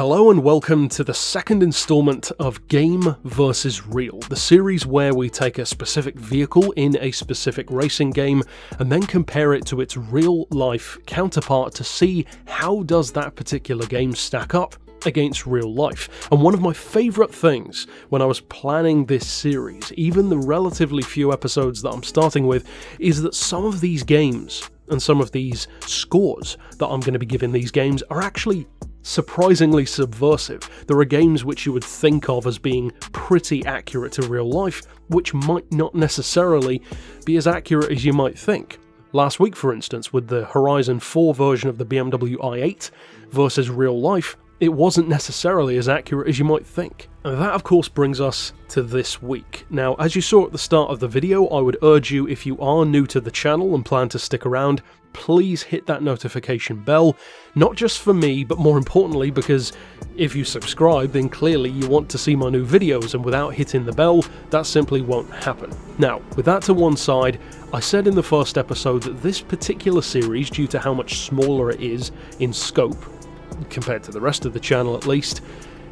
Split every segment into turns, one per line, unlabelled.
Hello and welcome to the second installment of Game vs Real, the series where we take a specific vehicle in a specific racing game and then compare it to its real-life counterpart to see how does that particular game stack up against real life. And one of my favourite things when I was planning this series, even the relatively few episodes that I'm starting with, is that some of these games and some of these scores that I'm going to be giving these games are actually surprisingly subversive. There are games which you would think of as being pretty accurate to real life, which might not necessarily be as accurate as you might think. Last week, for instance, with the Horizon 4 version of the BMW i8 versus real life, it wasn't necessarily as accurate as you might think. And that of course brings us to this week. Now, as you saw at the start of the video, I would urge you, if you are new to the channel and plan to stick around, please hit that notification bell, not just for me, but more importantly because if you subscribe, then clearly you want to see my new videos, and without hitting the bell, that simply won't happen. Now, with that to one side, I said in the first episode that this particular series, due to how much smaller it is in scope, compared to the rest of the channel at least,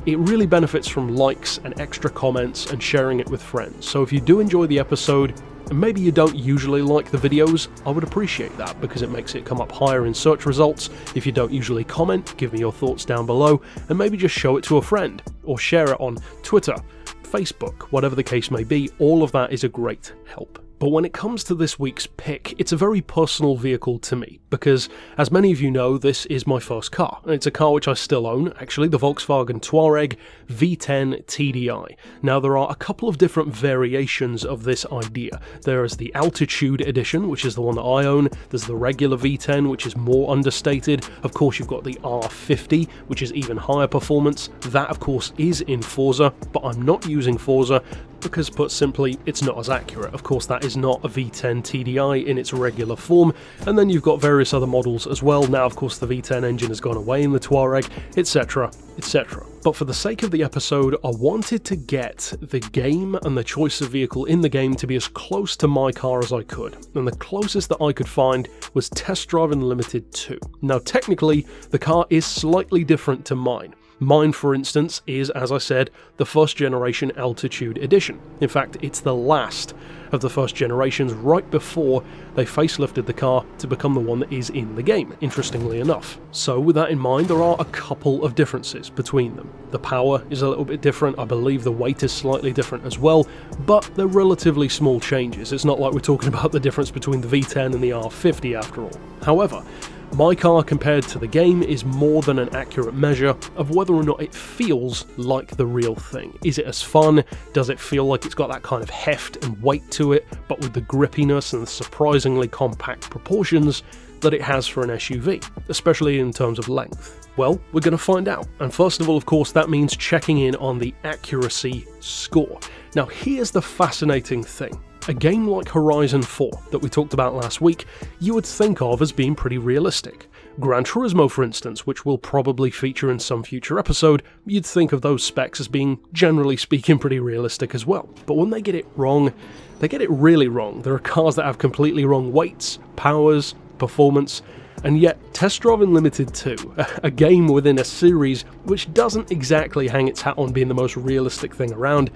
it really benefits from likes and extra comments and sharing it with friends. So if you do enjoy the episode, and maybe you don't usually like the videos, I would appreciate that because it makes it come up higher in search results. If you don't usually comment, give me your thoughts down below, and maybe just show it to a friend, or share it on Twitter, Facebook, whatever the case may be. All of that is a great help. But when it comes to this week's pick, it's a very personal vehicle to me, because as many of you know, this is my first car, and it's a car which I still own, actually, the Volkswagen Touareg V10 TDi. Now, there are a couple of different variations of this idea. There is the Altitude edition, which is the one that I own. There's the regular V10, which is more understated. Of course, you've got the R50, which is even higher performance. That, of course, is in Forza, but I'm not using Forza because, put simply, it's not as accurate. Of course, that is not a V10 TDi in its regular form. And then you've got various other models as well. Now, of course, the V10 engine has gone away in the Touareg, etc, etc. But for the sake of the episode, I wanted to get the game and the choice of vehicle in the game to be as close to my car as I could. And the closest that I could find was Test Drive Unlimited 2. Now, technically, the car is slightly different to mine. Mine, for instance, is, as I said, the first generation Altitude edition. In fact, it's the last of the first generations, right before they facelifted the car to become the one that is in the game, interestingly enough. So with that in mind, there are a couple of differences between them. The power is a little bit different, I believe the weight is slightly different as well, but they're relatively small changes. It's not like we're talking about the difference between the V10 and the R50 after all. However, my car compared to the game is more than an accurate measure of whether or not it feels like the real thing. Is it as fun? Does it feel like it's got that kind of heft and weight to it, but with the grippiness and the surprisingly compact proportions that it has for an SUV, especially in terms of length? Well, we're going to find out. And first of all, of course, that means checking in on the accuracy score. Now, here's the fascinating thing. A game like Horizon 4 that we talked about last week, you would think of as being pretty realistic. Gran Turismo, for instance, which will probably feature in some future episode, you'd think of those specs as being, generally speaking, pretty realistic as well. But when they get it wrong, they get it really wrong. There are cars that have completely wrong weights, powers, performance, and yet Test Drive Unlimited 2, a game within a series which doesn't exactly hang its hat on being the most realistic thing around,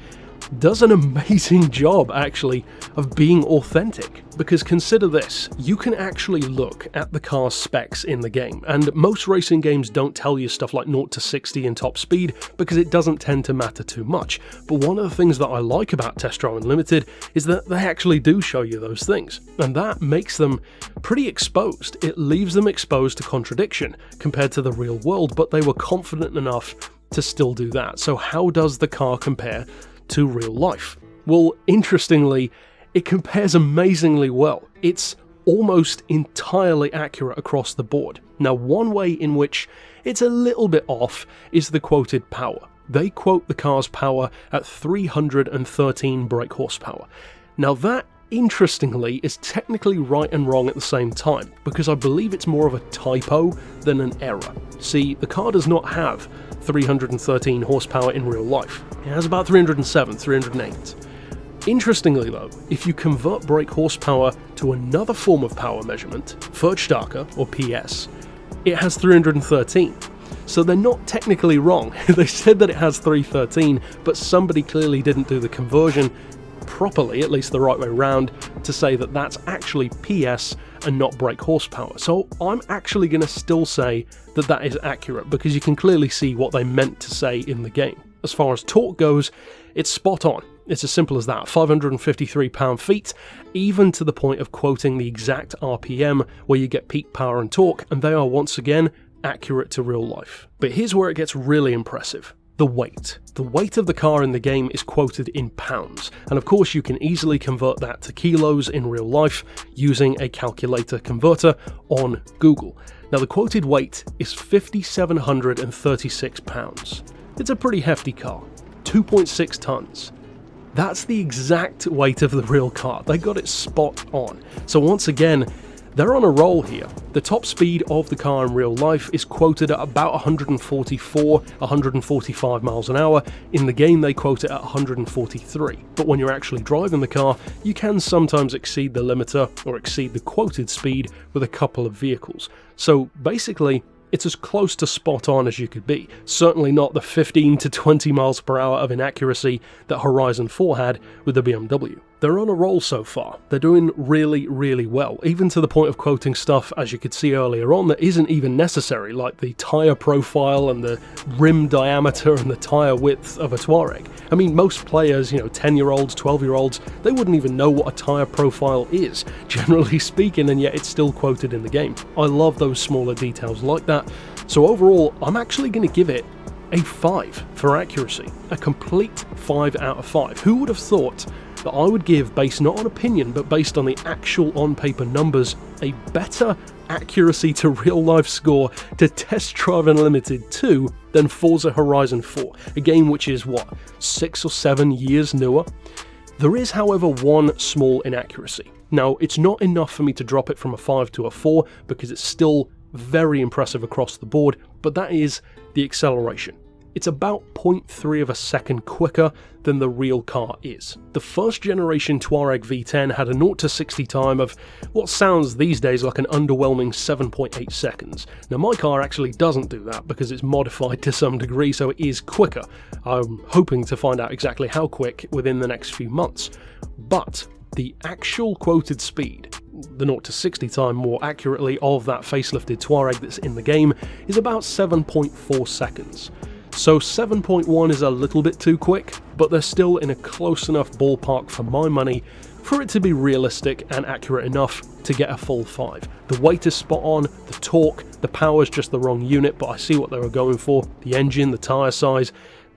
does an amazing job, actually, of being authentic. Because consider this, you can actually look at the car's specs in the game, and most racing games don't tell you stuff like 0 to 60 and top speed, because it doesn't tend to matter too much. But one of the things that I like about Test Drive Unlimited is that they actually do show you those things, and that makes them pretty exposed. It leaves them exposed to contradiction compared to the real world, but they were confident enough to still do that. So how does the car compare to real life? Well, interestingly, it compares amazingly well. It's almost entirely accurate across the board. Now, one way in which it's a little bit off is the quoted power. They quote the car's power at 313 brake horsepower. Now that, interestingly, is technically right and wrong at the same time, because I believe it's more of a typo than an error. See, the car does not have 313 horsepower in real life. It has about 307, 308. Interestingly though, if you convert brake horsepower to another form of power measurement, Verstärke, or PS, it has 313. So they're not technically wrong. They said that it has 313, but somebody clearly didn't do the conversion properly, at least the right way around, to say that that's actually PS and not brake horsepower. So I'm actually going to still say that that is accurate, because you can clearly see what they meant to say in the game. As far as torque goes, it's spot on. It's as simple as that, 553 pound-feet, even to the point of quoting the exact RPM where you get peak power and torque, and they are once again accurate to real life. But here's where it gets really impressive. The weight. The weight of the car in the game is quoted in pounds, and of course you can easily convert that to kilos in real life using a calculator converter on Google. Now the quoted weight is 5,736 pounds. It's a pretty hefty car, 2.6 tons. That's the exact weight of the real car. They got it spot on. So once again, they're on a roll here. The top speed of the car in real life is quoted at about 144, 145 miles an hour. In the game they quote it at 143. But when you're actually driving the car, you can sometimes exceed the limiter or exceed the quoted speed with a couple of vehicles. So basically, it's as close to spot on as you could be. Certainly not the 15 to 20 miles per hour of inaccuracy that Horizon 4 had with the BMW. They're on a roll so far. They're doing really, really well, even to the point of quoting stuff, as you could see earlier on, that isn't even necessary, like the tyre profile and the rim diameter and the tyre width of a Touareg. I mean, most players, 10-year-olds, 12-year-olds, they wouldn't even know what a tyre profile is, generally speaking, and yet it's still quoted in the game. I love those smaller details like that, so overall, I'm actually going to give it a 5 for accuracy. A complete 5 out of 5. Who would have thought that I would give, based not on opinion, but based on the actual on-paper numbers, a better accuracy to real-life score to Test Drive Unlimited 2 than Forza Horizon 4, a game which is, 6 or 7 years newer? There is, however, one small inaccuracy. Now, it's not enough for me to drop it from a 5 to a 4, because it's still very impressive across the board, but that is the acceleration. It's about 0.3 of a second quicker than the real car is. The first generation Touareg V10 had a 0 to 60 time of what sounds these days like an underwhelming 7.8 seconds. Now my car actually doesn't do that because it's modified to some degree, so it is quicker. I'm hoping to find out exactly how quick within the next few months. But the actual quoted speed, the 0 to 60 time more accurately, of that facelifted Touareg that's in the game is about 7.4 seconds. So 7.1 is a little bit too quick, but they're still in a close enough ballpark for my money for it to be realistic and accurate enough to get a full 5. The weight is spot on, the torque, the power's just the wrong unit, but I see what they were going for. The engine, the tyre size,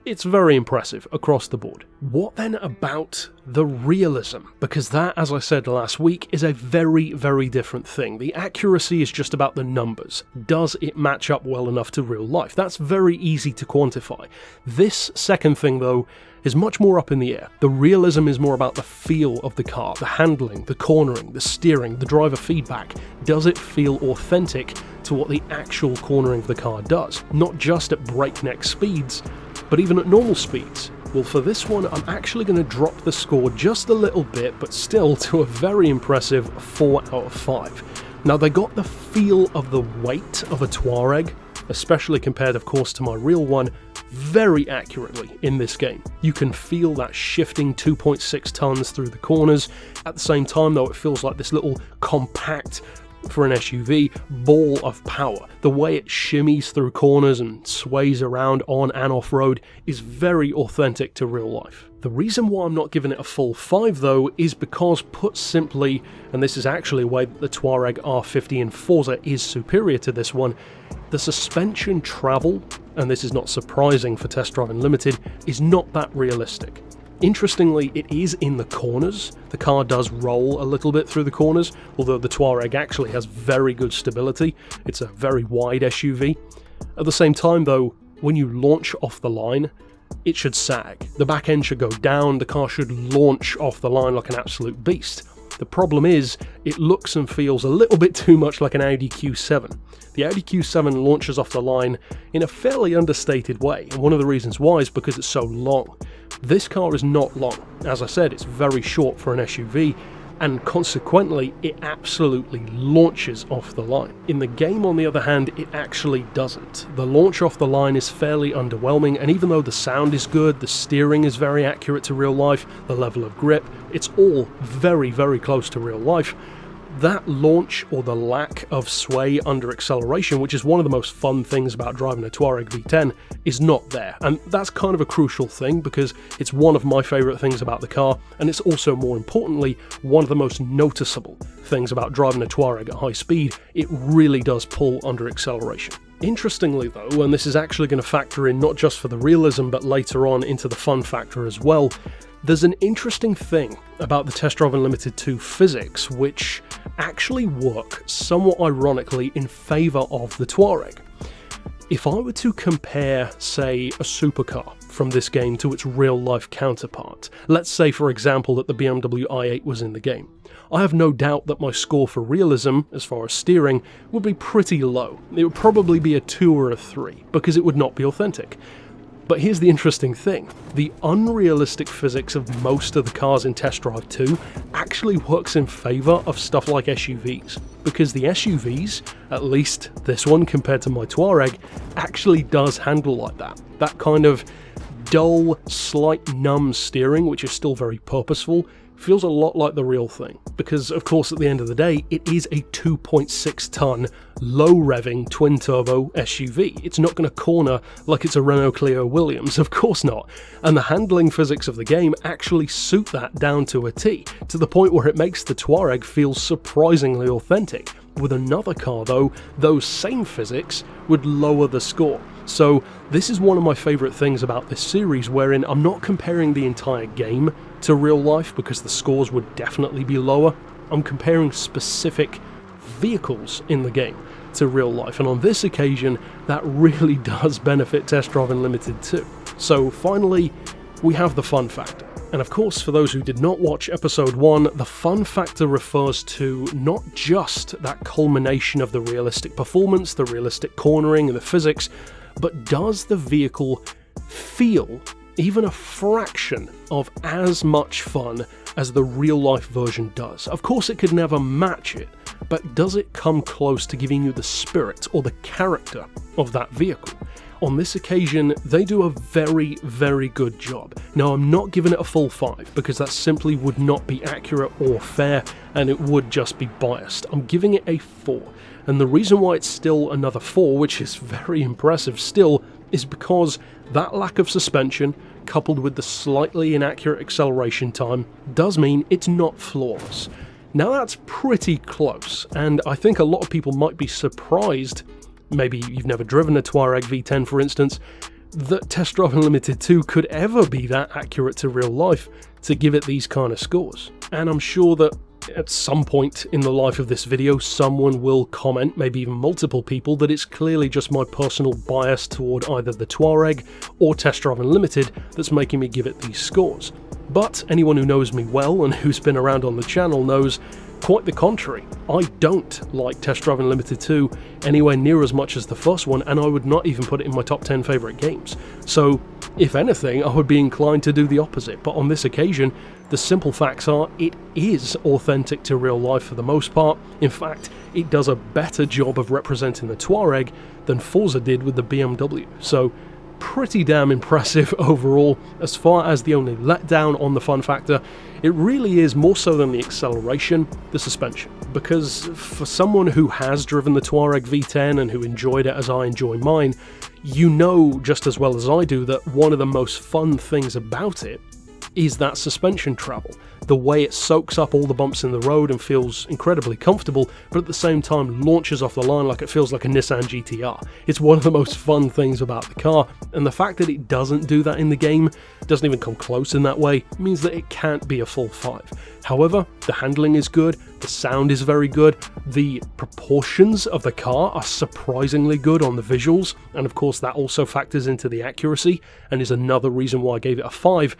it's very impressive across the board. What then about the realism? Because that, as I said last week, is a very, very different thing. The accuracy is just about the numbers. Does it match up well enough to real life? That's very easy to quantify. This second thing, though, is much more up in the air. The realism is more about the feel of the car, the handling, the cornering, the steering, the driver feedback. Does it feel authentic to what the actual cornering of the car does? Not just at breakneck speeds, but even at normal speeds. Well, for this one, I'm actually going to drop the score just a little bit, but still to a very impressive 4 out of 5. Now, they got the feel of the weight of a Touareg, especially compared, of course, to my real one, very accurately in this game. You can feel that shifting 2.6 tons through the corners. At the same time, though, it feels like this little compact, for an SUV, ball of power. The way it shimmies through corners and sways around on and off road is very authentic to real life. The reason why I'm not giving it a full 5 though is because, put simply, and this is actually a way that the Touareg R50 in Forza is superior to this one, the suspension travel, and this is not surprising for Test Drive Unlimited, is not that realistic. Interestingly, it is in the corners. The car does roll a little bit through the corners, although the Touareg actually has very good stability. It's a very wide SUV. At the same time though, when you launch off the line, it should sag. The back end should go down, the car should launch off the line like an absolute beast. The problem is, it looks and feels a little bit too much like an Audi Q7. The Audi Q7 launches off the line in a fairly understated way, and one of the reasons why is because it's so long. This car is not long. As I said, it's very short for an SUV, and consequently it absolutely launches off the line. In the game, on the other hand, it actually doesn't. The launch off the line is fairly underwhelming, and even though the sound is good, the steering is very accurate to real life, the level of grip, it's all very, very close to real life. That launch, or the lack of sway under acceleration, which is one of the most fun things about driving a Touareg V10, is not there. And that's kind of a crucial thing because it's one of my favourite things about the car, and it's also, more importantly, one of the most noticeable things about driving a Touareg at high speed. It really does pull under acceleration. Interestingly though, and this is actually going to factor in not just for the realism but later on into the fun factor as well, there's an interesting thing about the Test Drive Unlimited 2 physics which actually work somewhat ironically in favour of the Touareg. If I were to compare, say, a supercar from this game to its real-life counterpart, let's say for example that the BMW i8 was in the game, I have no doubt that my score for realism, as far as steering, would be pretty low. It would probably be a 2 or a 3, because it would not be authentic. But here's the interesting thing, the unrealistic physics of most of the cars in Test Drive 2 actually works in favour of stuff like SUVs, because the SUVs, at least this one compared to my Touareg, actually does handle like that. That kind of dull, slight numb steering, which is still very purposeful, feels a lot like the real thing, because of course at the end of the day it is a 2.6 ton low revving twin turbo SUV. It's not going to corner like it's a Renault Clio Williams, of course not, and the handling physics of the game actually suit that down to a T, to the point where it makes the Touareg feel surprisingly authentic. With another car though, those same physics would lower the score. So this is one of my favourite things about this series, wherein I'm not comparing the entire game to real life because the scores would definitely be lower. I'm comparing specific vehicles in the game to real life, and on this occasion that really does benefit Test Drive Unlimited too. So finally, we have the fun factor. And of course, for those who did not watch episode 1, the fun factor refers to not just that culmination of the realistic performance, the realistic cornering and the physics, but does the vehicle feel even a fraction of as much fun as the real-life version does? Of course it could never match it, but does it come close to giving you the spirit or the character of that vehicle? On this occasion, they do a very, very good job. Now, I'm not giving it a full 5, because that simply would not be accurate or fair, and it would just be biased. I'm giving it a 4, and the reason why it's still another 4, which is very impressive still, is because that lack of suspension, coupled with the slightly inaccurate acceleration time, does mean it's not flawless. Now that's pretty close, and I think a lot of people might be surprised, maybe you've never driven a Touareg V10 for instance, that Test Drive Unlimited 2 could ever be that accurate to real life to give it these kind of scores. And I'm sure that at some point in the life of this video someone will comment, maybe even multiple people, that it's clearly just my personal bias toward either the Touareg or Test Drive Unlimited that's making me give it these scores. But anyone who knows me well and who's been around on the channel knows quite the contrary. I don't like Test Drive Unlimited 2 anywhere near as much as the first one, and I would not even put it in my top 10 favourite games. So, if anything, I would be inclined to do the opposite, but on this occasion, the simple facts are it is authentic to real life for the most part. In fact, it does a better job of representing the Touareg than Forza did with the BMW. So, pretty damn impressive overall. As far as the only letdown on the fun factor, it really is more so than the acceleration, the suspension. Because for someone who has driven the Touareg V10 and who enjoyed it as I enjoy mine, you know just as well as I do that one of the most fun things about it is that suspension travel. The way it soaks up all the bumps in the road and feels incredibly comfortable, but at the same time launches off the line like it feels like a Nissan GTR. It's one of the most fun things about the car, and the fact that it doesn't do that in the game, doesn't even come close in that way, means that it can't be a full 5. However, the handling is good, the sound is very good, the proportions of the car are surprisingly good on the visuals, and of course that also factors into the accuracy, and is another reason why I gave it a 5,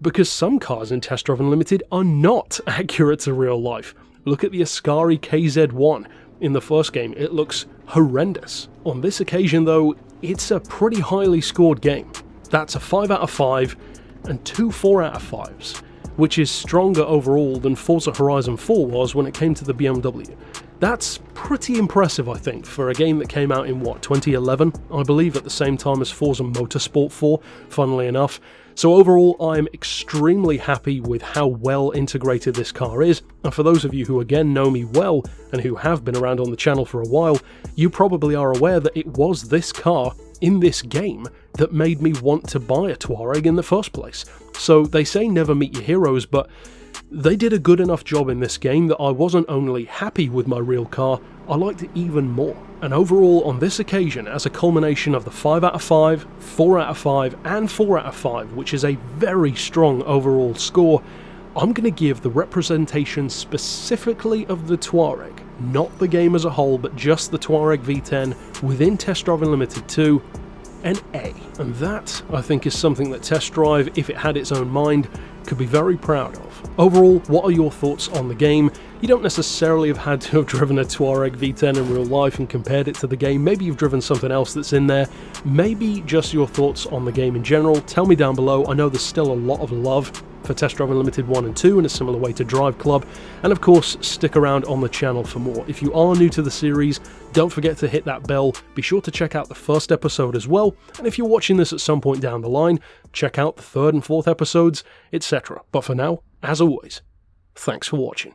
because some cars in Test Drive Unlimited are not accurate to real life. Look at the Ascari KZ1. In the first game, it looks horrendous. On this occasion though, it's a pretty highly scored game. That's a 5 out of 5 and 2 4 out of 5s, which is stronger overall than Forza Horizon 4 was when it came to the BMW. That's pretty impressive, I think, for a game that came out in, 2011, I believe, at the same time as Forza Motorsport 4, funnily enough. So overall, I'm extremely happy with how well integrated this car is, and for those of you who again know me well, and who have been around on the channel for a while, you probably are aware that it was this car in this game that made me want to buy a Touareg in the first place. So they say never meet your heroes, but they did a good enough job in this game that I wasn't only happy with my real car, I liked it even more. And overall, on this occasion, as a culmination of the 5 out of 5, 4 out of 5, and 4 out of 5, which is a very strong overall score, I'm going to give the representation specifically of the Touareg, not the game as a whole, but just the Touareg V10 within Test Drive Unlimited 2, an A. And that, I think, is something that Test Drive, if it had its own mind, could be very proud of. Overall, what are your thoughts on the game? You don't necessarily have had to have driven a Touareg V10 in real life and compared it to the game. Maybe you've driven something else that's in there. Maybe just your thoughts on the game in general. Tell me down below. I know there's still a lot of love for Test Drive Unlimited 1 and 2 in a similar way to Drive Club, and of course stick around on the channel for more. If you are new to the series, don't forget to hit that bell, be sure to check out the first episode as well, and if you're watching this at some point down the line, check out the third and fourth episodes, etc. But for now, as always, thanks for watching.